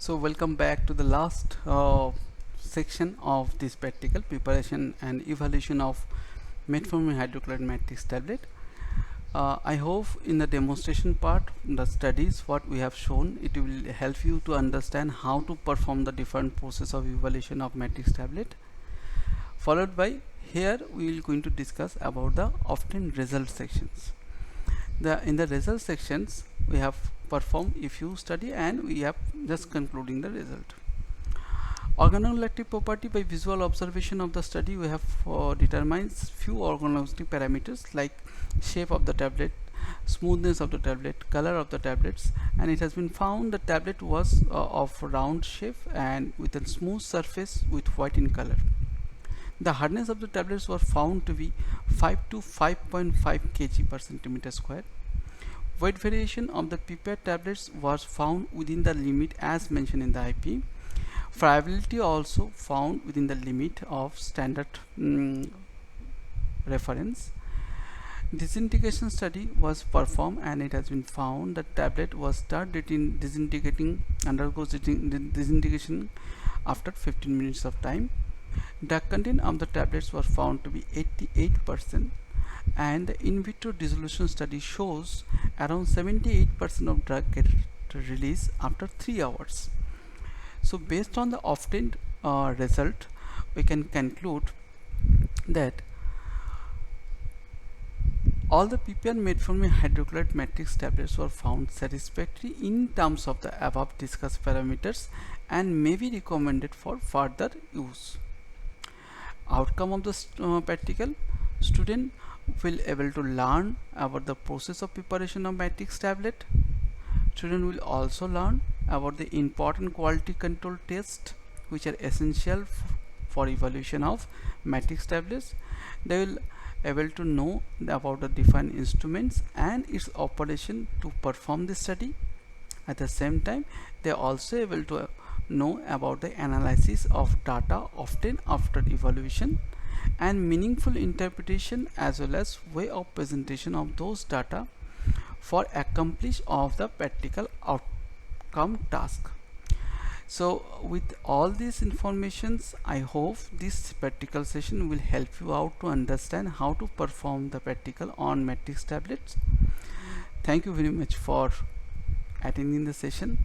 So welcome back to the last section of this practical preparation and evaluation of metformin hydrochloride matrix tablet. I hope in the demonstration part, the studies what we have shown, it will help you to understand how to perform the different process of evaluation of matrix tablet. Followed by here we will going to discuss about the often result sections. In the result sections we have performed a few study and we have just concluding the result. Organoleptic property by visual observation of the study we have determines few organoleptic parameters like shape of the tablet, smoothness of the tablet, color of the tablets, and it has been found the tablet was of round shape and with a smooth surface with white in color. The hardness of the tablets were found to be 5 to 5.5 kg per centimeter square. Weight variation of the prepared tablets was found within the limit as mentioned in the IP. Friability also found within the limit of standard reference. Disintegration study was performed and it has been found that tablet was started disintegrating, undergoes disintegration after 15 minutes of time. Drug content of the tablets was found to be 88%, and the in vitro dissolution study shows around 78% of drug get released after 3 hours. So based on the obtained result, we can conclude that all the PPR metformin hydrochloride matrix tablets were found satisfactory in terms of the above discussed parameters and may be recommended for further use. Outcome of the practical, student will able to learn about the process of preparation of matrix tablet. Student will also learn about the important quality control tests which are essential for evaluation of matrix tablets. They will able to know about the different instruments and its operation to perform the study. At the same time, they are also able to know about the analysis of data obtained after evaluation and meaningful interpretation as well as way of presentation of those data for accomplish of the practical outcome task. So with all these informations, I hope this practical session will help you out to understand how to perform the practical on matrix tablets. Thank you very much for attending the session.